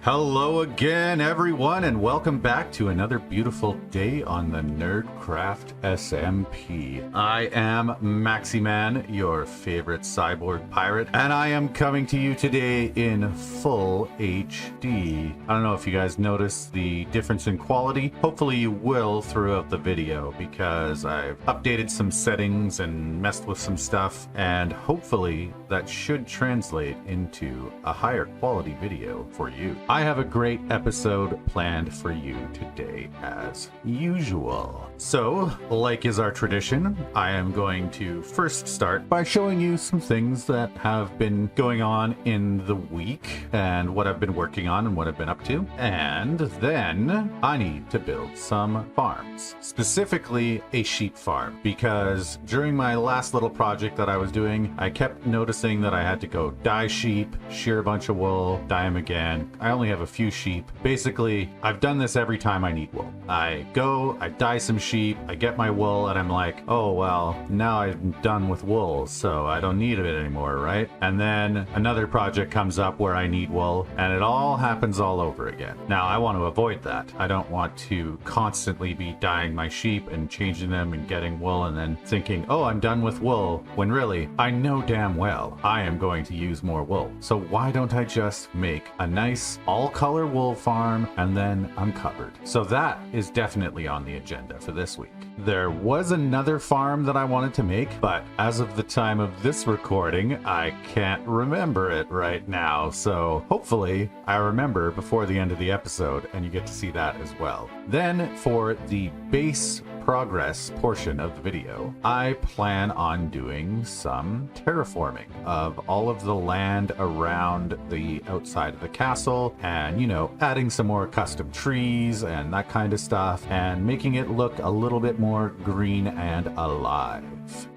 Hello again, everyone, and welcome back to another beautiful day on the NerdCraft SMP. I am Maximan, your favorite cyborg pirate, and I am coming to you today in full HD. I don't know if you guys noticed the difference in quality. Hopefully you will throughout the video, because I've updated some settings and messed with some stuff, and hopefully that should translate into a higher quality video for you. I have a great episode planned for you today, as usual. So, like is our tradition, I am going to first start by showing you some things that have been going on in the week, and what I've been working on and what I've been up to. And then I need to build some farms, specifically a sheep farm, because during my last little project that I was doing, I kept noticing that I had to go dye sheep, shear a bunch of wool, dye them again. I only have a few sheep. Basically, I've done this every time I need wool. I go, I dye some sheep, I get my wool, and I'm like, oh well, now I'm done with wool, so I don't need it anymore, right? And then another project comes up where I need wool, and it all happens all over again. Now, I want to avoid that. I don't want to constantly be dyeing my sheep and changing them and getting wool and then thinking, oh, I'm done with wool, when really, I know damn well I am going to use more wool. So why don't I just make a nice all-color wool farm, and then I'm covered. So that is definitely on the agenda for this week. There was another farm that I wanted to make, but as of the time of this recording, I can't remember it right now. So hopefully I remember before the end of the episode, and you get to see that as well. Then for the base progress portion of the video, I plan on doing some terraforming of all of the land around the outside of the castle, and, you know, adding some more custom trees and that kind of stuff, and making it look a little bit more green and alive.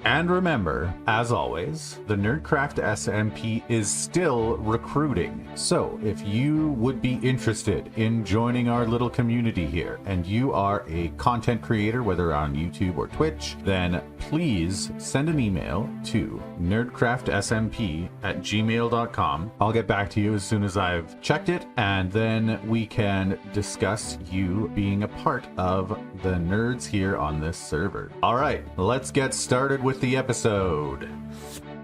And remember, as always, the NerdCraft SMP is still recruiting. So if you would be interested in joining our little community here, and you are a content creator, whether on YouTube or Twitch, then please send an email to nerdcraftsmp@gmail.com. I'll get back to you as soon as I've checked it, and then we can discuss you being a part of the nerds here on this server. All right, let's get started with the episode.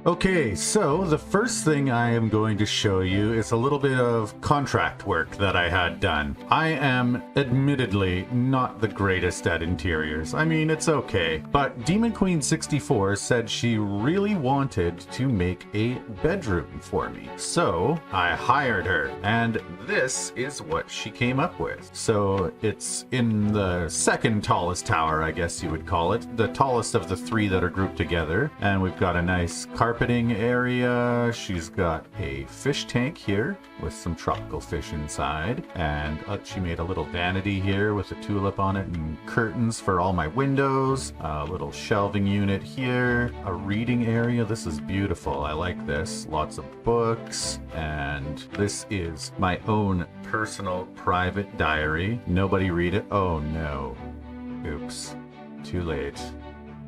Okay, so the first thing I am going to show you is a little bit of contract work that I had done. I am admittedly not the greatest at interiors. I mean, it's okay. But Demon Queen 64 said she really wanted to make a bedroom for me. So I hired her, and this is what she came up with. So it's in the second tallest tower, I guess you would call it. The tallest of the three that are grouped together. And we've got a nice carpeting area. She's got a fish tank here with some tropical fish inside, and she made a little vanity here with a tulip on it and curtains for all my windows, a little shelving unit here, a reading area. This is beautiful. I like this. Lots of books, and this is my own personal private diary. Nobody read it. Oh no. Oops. Too late.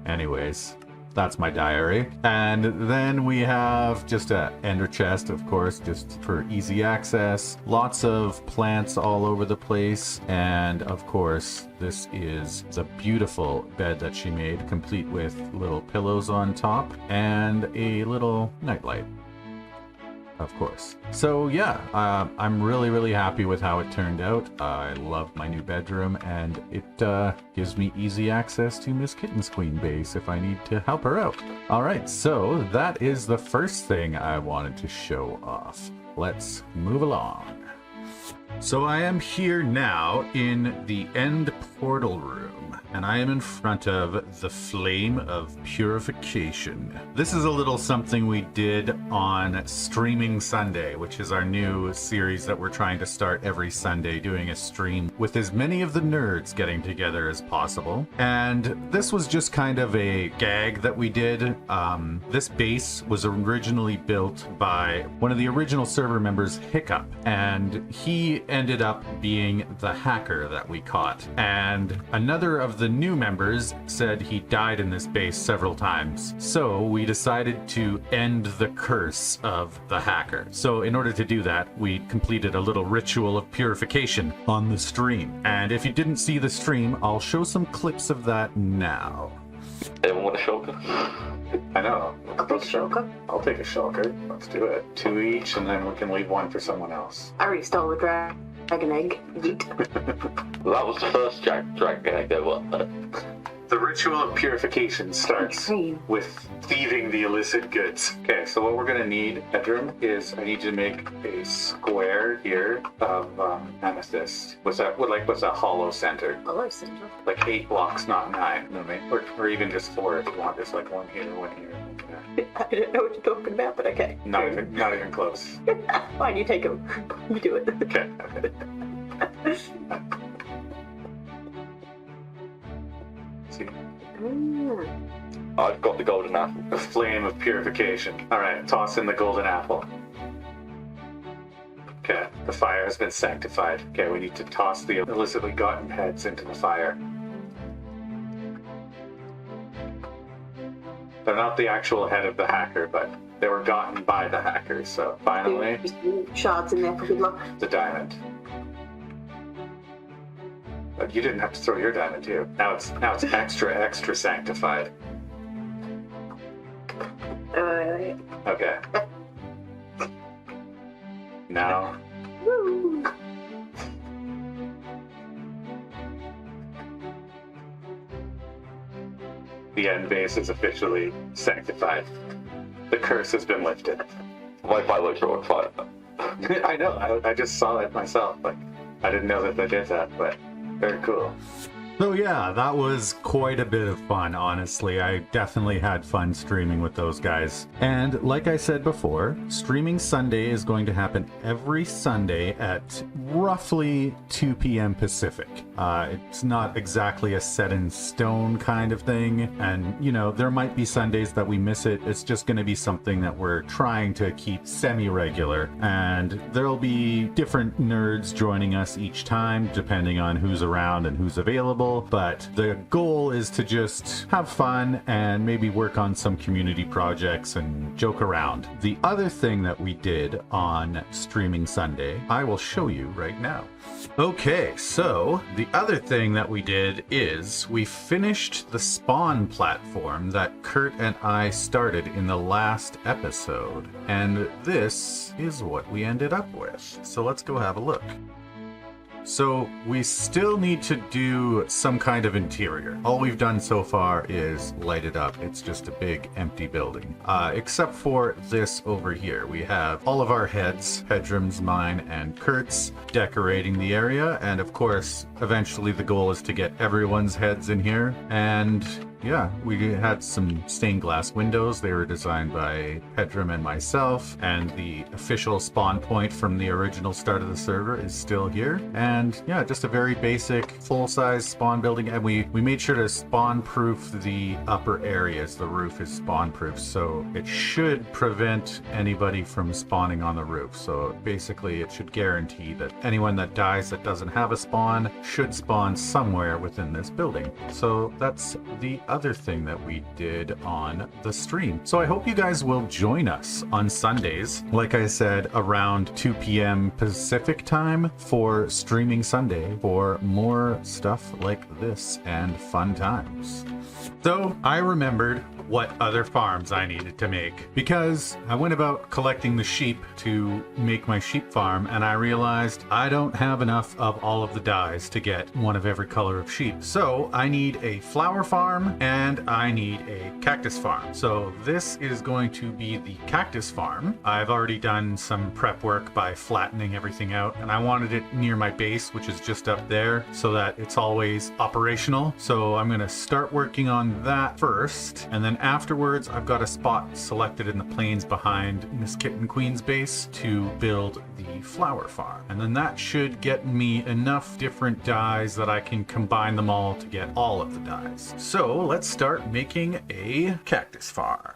Anyways, that's my diary. And then we have just a ender chest, of course, just for easy access. Lots of plants all over the place. And of course, this is the beautiful bed that she made, complete with little pillows on top and a little nightlight, of course. So yeah, I'm really happy with how it turned out. I love my new bedroom, and it gives me easy access to Miss Kitten's Queen base if I need to help her out. All right, so that is the first thing I wanted to show off. Let's move along. So I am here now in the end portal room, and I am in front of the Flame of Purification. This is a little something we did on Streaming Sunday, which is our new series that we're trying to start every Sunday, doing a stream with as many of the nerds getting together as possible. And this was just kind of a gag that we did. This base was originally built by one of the original server members, Hiccup, and he ended up being the hacker that we caught. And and another of the new members said he died in this base several times. So we decided to end the curse of the hacker. So in order to do that, we completed a little ritual of purification on the stream. And if you didn't see the stream, I'll show some clips of that now. Anyone want a shulker? I know. I'll take a shulker. I'll take a shulker. Let's do it. 2 each, and then we can leave one for someone else. I already stole a dragon egg. Yeet. That was the first dragon egg I got. The ritual of purification starts with thieving the illicit goods. Okay, so what we're gonna need, Pedram, is I need you to make a square here of amethyst. What's that hollow center? Hello, Cinder. Like 8 blocks, not 9. You know what I mean? Or even just 4 if you want. There's like one here, one here. Yeah. I don't know what you're talking about, but okay. Not even close. Fine, you take them. You do it. Okay. See? I've got the golden apple. The flame of purification. Alright, toss in the golden apple. Okay, the fire has been sanctified. Okay, we need to toss the illicitly gotten heads into the fire. They're not the actual head of the hacker, but they were gotten by the hacker, so finally... Shards in there for good luck. The diamond. But you didn't have to throw your diamond too. Now it's extra sanctified. Okay. Now... Woo. The end base is officially sanctified. The curse has been lifted. My fireworks are on fire. I know, I just saw it myself. Like, I didn't know that they did that, but very cool. So yeah, that was quite a bit of fun, honestly. I definitely had fun streaming with those guys. And like I said before, Streaming Sunday is going to happen every Sunday at roughly 2 p.m. Pacific. It's not exactly a set in stone kind of thing. And, you know, there might be Sundays that we miss it. It's just going to be something that we're trying to keep semi-regular. And there'll be different nerds joining us each time, depending on who's around and who's available. But the goal is to just have fun and maybe work on some community projects and joke around. The other thing that we did on Streaming Sunday, I will show you right now. Okay, so the other thing that we did is we finished the spawn platform that Kurt and I started in the last episode. And this is what we ended up with. So let's go have a look. So we still need to do some kind of interior. All we've done so far is light it up. It's just a big empty building. Except for this over here. We have all of our heads, Pedram's, mine, and Kurt's, decorating the area. And of course, eventually the goal is to get everyone's heads in here. And yeah, we had some stained glass windows. They were designed by Pedram and myself, and the official spawn point from the original start of the server is still here. And yeah, just a very basic full-size spawn building, and we made sure to spawn-proof the upper areas. The roof is spawn-proof, so it should prevent anybody from spawning on the roof. So basically, it should guarantee that anyone that dies that doesn't have a spawn should spawn somewhere within this building. So that's the other thing that we did on the stream. So I hope you guys will join us on Sundays, like I said, around 2 p.m. Pacific time for Streaming Sunday for more stuff like this and fun times. So I remembered what other farms I needed to make, because I went about collecting the sheep to make my sheep farm, and I realized I don't have enough of all of the dyes to get one of every color of sheep. So I need a flower farm and I need a cactus farm. So this is going to be the cactus farm. I've already done some prep work by flattening everything out, and I wanted it near my base, which is just up there, so that it's always operational. So I'm going to start working on that first, and then afterwards I've got a spot selected in the plains behind Miss Kitten Queen's base to build the flower farm, and then that should get me enough different dyes that I can combine them all to get all of the dyes. So let's start making a cactus farm.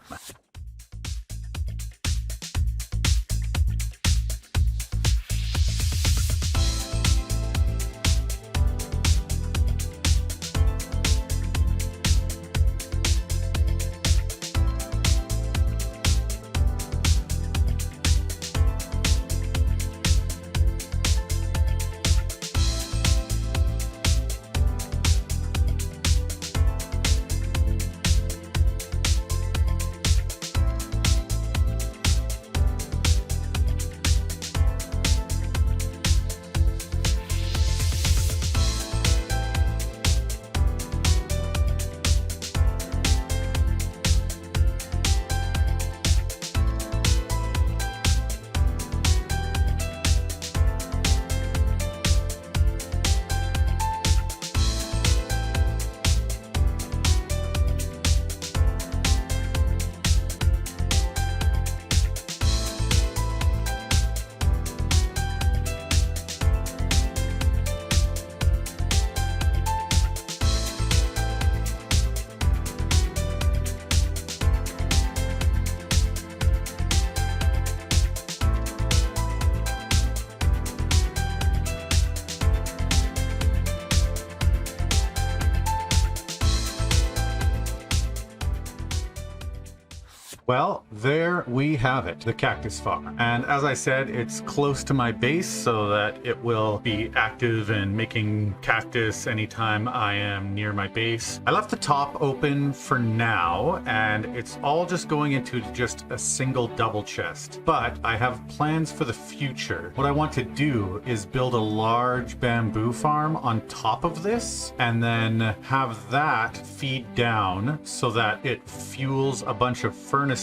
Well, there we have it, the cactus farm. And as I said, it's close to my base so that it will be active and making cactus anytime I am near my base. I left the top open for now, and it's all just going into just a single double chest. But I have plans for the future. What I want to do is build a large bamboo farm on top of this, and then have that feed down so that it fuels a bunch of furnaces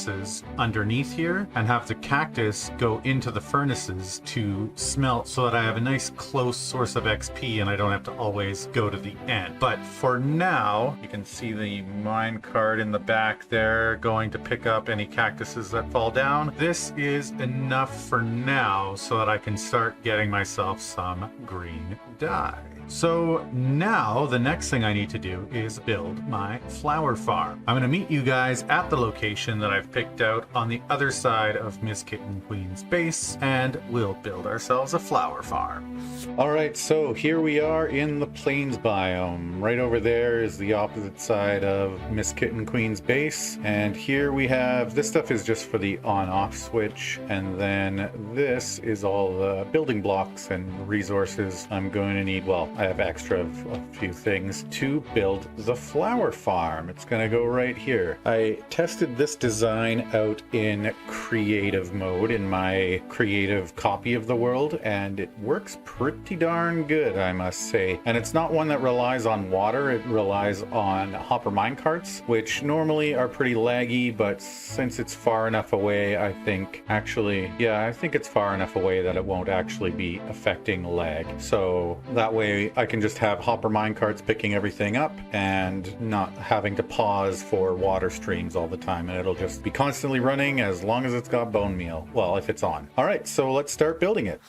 underneath here, and have the cactus go into the furnaces to smelt so that I have a nice close source of XP and I don't have to always go to the end. But for now, you can see the mine cart in the back there going to pick up any cactuses that fall down. This is enough for now so that I can start getting myself some green dye. So now the next thing I need to do is build my flower farm. I'm going to meet you guys at the location that I've picked out on the other side of Miss Kitten Queen's base, and we'll build ourselves a flower farm. All right, so here we are in the plains biome. Right over there is the opposite side of Miss Kitten Queen's base, and here we have, this stuff is just for the on-off switch, and then this is all the building blocks and resources I'm going to need. Well, I have extra of a few things to build the flower farm. It's going to go right here. I tested this design out in creative mode in my creative copy of the world, and it works pretty darn good, I must say. And it's not one that relies on water. It relies on hopper minecarts, which normally are pretty laggy, but since it's far enough away, I think it's far enough away that it won't actually be affecting lag. So that way I can just have hopper minecarts picking everything up and not having to pause for water streams all the time, and it'll just be constantly running as long as it's got bone meal. Well, if it's on. All right, so let's start building it.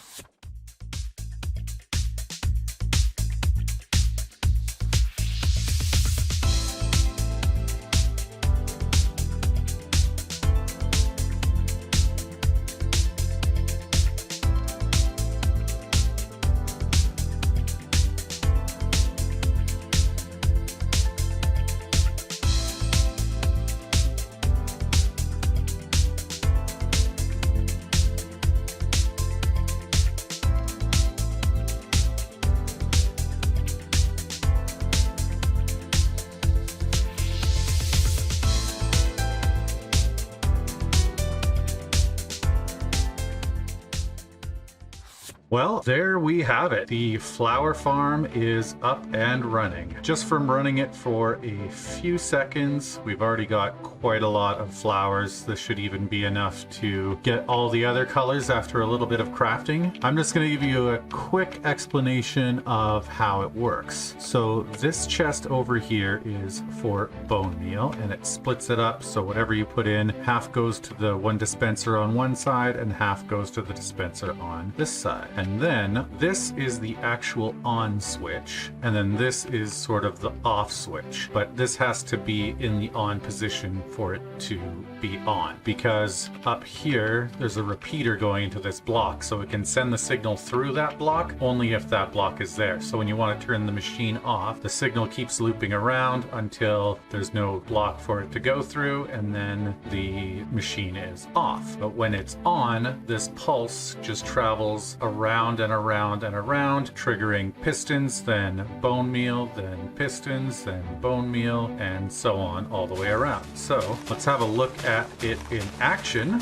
Well, there we have it. The flower farm is up and running. Just from running it for a few seconds, we've already got quite a lot of flowers. This should even be enough to get all the other colors after a little bit of crafting. I'm just going to give you a quick explanation of how it works. So this chest over here is for bone meal, and it splits it up so whatever you put in, half goes to the one dispenser on one side and half goes to the dispenser on this side. And then this is the actual on switch, and then this is sort of the off switch, but this has to be in the on position for it to be on, because up here there's a repeater going into this block, so it can send the signal through that block only if that block is there. So when you want to turn the machine off, the signal keeps looping around until there's no block for it to go through, and then the machine is off. But when it's on, this pulse just travels around and around and around, triggering pistons, then bone meal, then pistons, then bone meal, and so on all the way around. So let's have a look at it in action.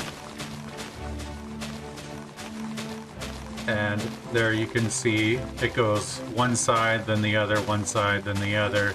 And there you can see it goes one side, then the other, one side, then the other,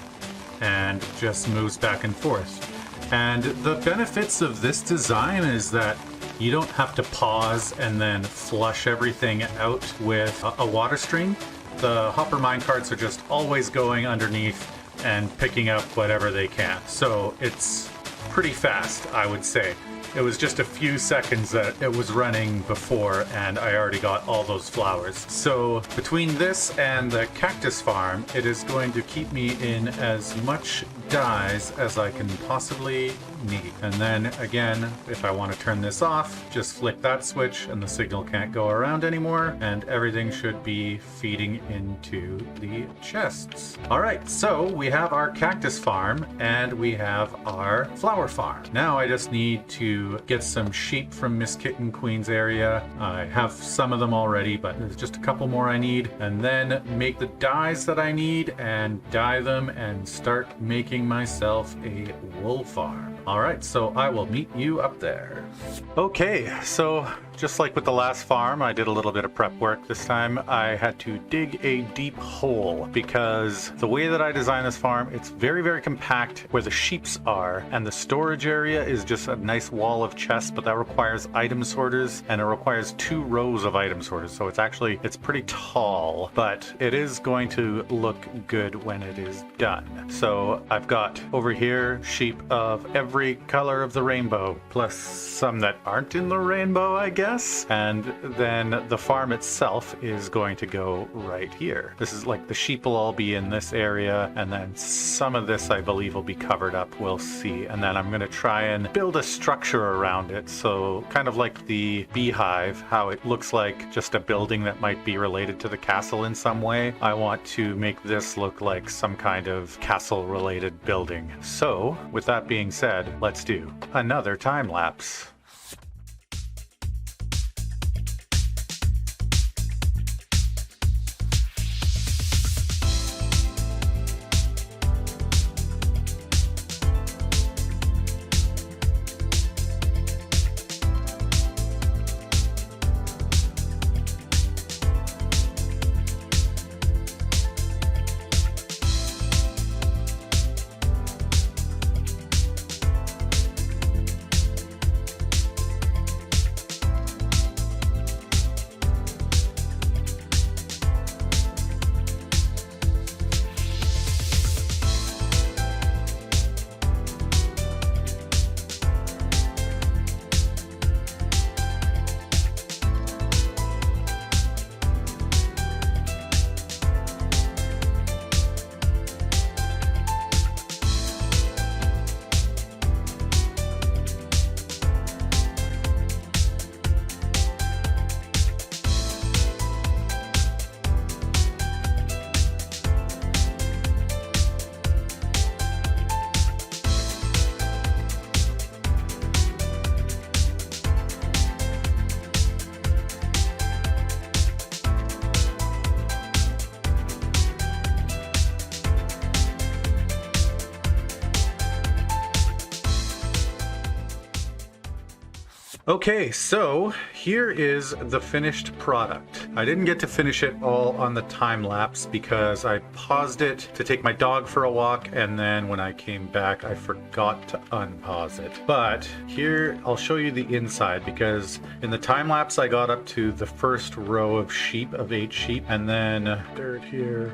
and just moves back and forth. And the benefits of this design is that you don't have to pause and then flush everything out with a water stream. The hopper minecarts are just always going underneath and picking up whatever they can. So it's pretty fast, I would say. It was just a few seconds that it was running before, and I already got all those flowers. So between this and the cactus farm, it is going to keep me in as much dyes as I can possibly Neat. And then again, if I want to turn this off, just flick that switch and the signal can't go around anymore, and everything should be feeding into the chests. All right, so we have our cactus farm and we have our flower farm. Now I just need to get some sheep from Miss Kitten Queen's area. I have some of them already, but there's just a couple more I need, and then make the dyes that I need and dye them and start making myself a wool farm. All right, so I will meet you up there. Okay, so just like with the last farm, I did a little bit of prep work. This time I had to dig a deep hole because the way that I designed this farm, it's very, very compact where the sheeps are, and the storage area is just a nice wall of chests, but that requires item sorters, and it requires 2 rows of item sorters. So it's pretty tall, but it is going to look good when it is done. So I've got over here sheep of every color of the rainbow, plus some that aren't in the rainbow, I guess. And then the farm itself is going to go right here. This is like the sheep will all be in this area, and then some of this I believe will be covered up. We'll see. And then I'm going to try and build a structure around it. So kind of like the beehive, how it looks like just a building that might be related to the castle in some way. I want to make this look like some kind of castle related building. So with that being said, let's do another time lapse. Okay, so here is the finished product. I didn't get to finish it all on the time lapse because I paused it to take my dog for a walk, and then when I came back I forgot to unpause it. But here I'll show you the inside, because in the time lapse I got up to the first row of sheep, of 8 sheep, and then third here.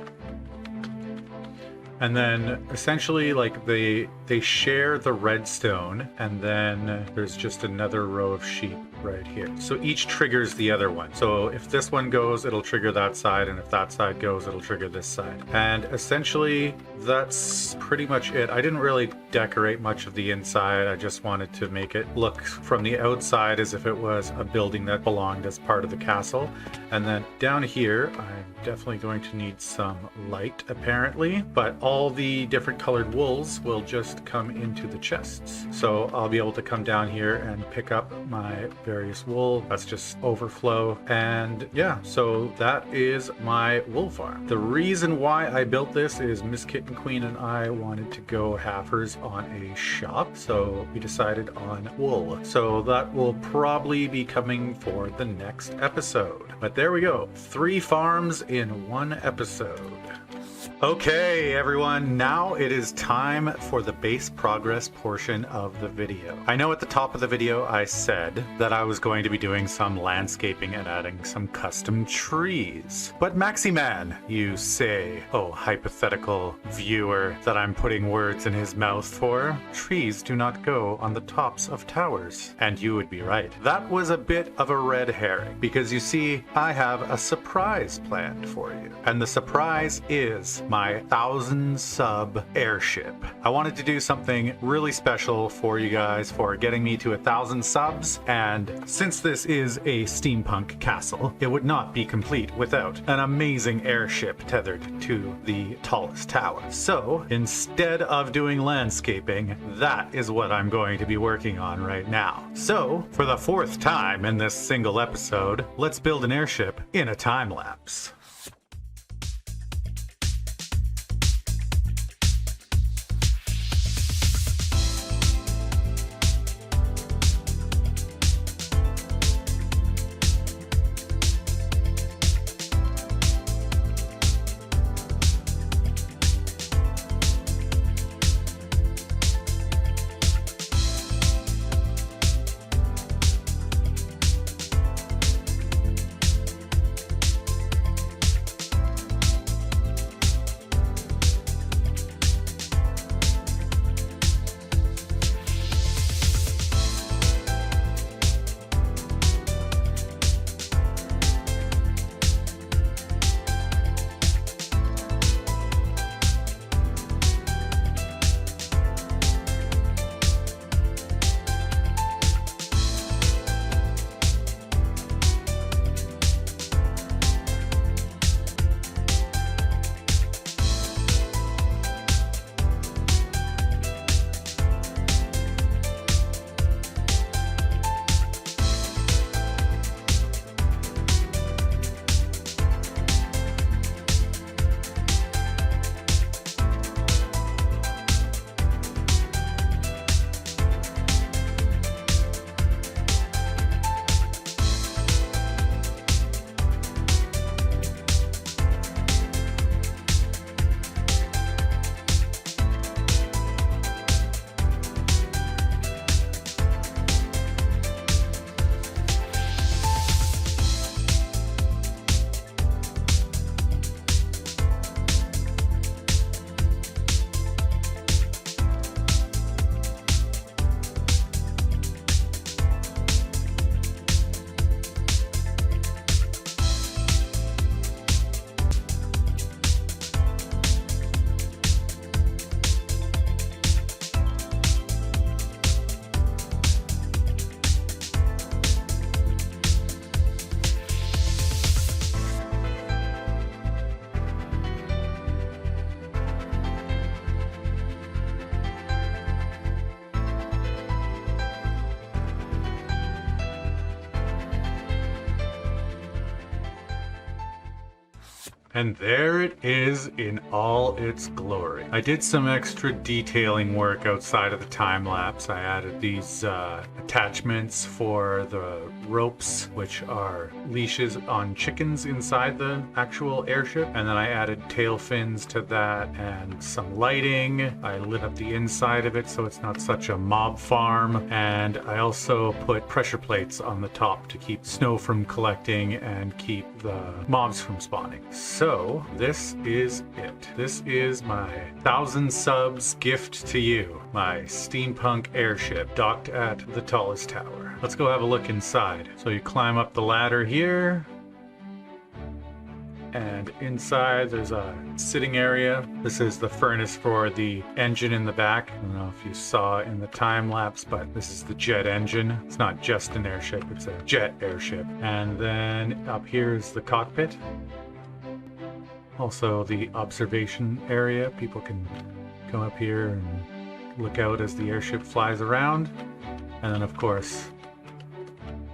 And then essentially like they share the redstone, and then there's just another row of sheep right here. So each triggers the other one. So if this one goes, it'll trigger that side, and if that side goes, it'll trigger this side. And essentially that's pretty much it. I didn't really decorate much of the inside. I just wanted to make it look from the outside as if it was a building that belonged as part of the castle. And then down here, I'm definitely going to need some light apparently, but all the different colored wools will just come into the chests. So I'll be able to come down here and pick up my various wool. That's just overflow. And yeah, so that is my wool farm. The reason why I built this is Miss Kitten Queen and I wanted to go halfers on a shop, so we decided on wool. So that will probably be coming for the next episode. But there we go, 3 farms in 1 episode. Okay everyone, now it is time for the base progress portion of the video. I know at the top of the video I said that I was going to be doing some landscaping and adding some custom trees. But Maximan, you say, oh hypothetical viewer that I'm putting words in his mouth for, trees do not go on the tops of towers. And you would be right. That was a bit of a red herring, because you see, I have a surprise planned for you. And the surprise is my 1,000 sub airship. I wanted to do something really special for you guys for getting me to 1,000 subs, and since this is a steampunk castle, it would not be complete without an amazing airship tethered to the tallest tower. So instead of doing landscaping, that is what I'm going to be working on right now. So for the 4th time in this single episode, let's build an airship in a time lapse. And there it is in all its glory. I did some extra detailing work outside of the time lapse. I added these attachments for the ropes, which are leashes on chickens inside the actual airship. And then I added tail fins to that and some lighting. I lit up the inside of it so it's not such a mob farm. And I also put pressure plates on the top to keep snow from collecting and keep the mobs from spawning. So this is it. This is my 1,000 subs gift to you. My steampunk airship docked at the tallest tower. Let's go have a look inside. So you climb up the ladder here. And inside there's a sitting area. This is the furnace for the engine in the back. I don't know if you saw in the time lapse, but this is the jet engine. It's not just an airship, it's a jet airship. And then up here is the cockpit. Also the observation area. People can come up here and look out as the airship flies around. And then of course,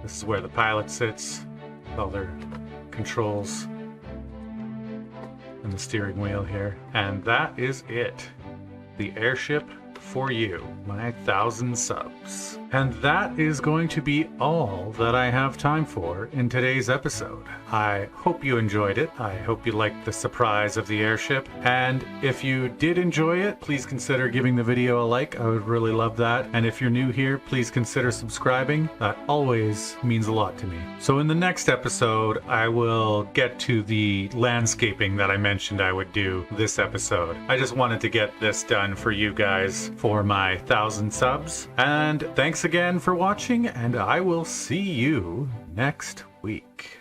this is where the pilot sits, with all their controls and the steering wheel here. And that is it. The airship for you, my 1,000 subs. And that is going to be all that I have time for in today's episode. I hope you enjoyed it. I hope you liked the surprise of the airship. And if you did enjoy it, please consider giving the video a like. I would really love that. And if you're new here, please consider subscribing. That always means a lot to me. So in the next episode, I will get to the landscaping that I mentioned I would do this episode. I just wanted to get this done for you guys for my 1,000 subs. And thanks again for watching, and I will see you next week.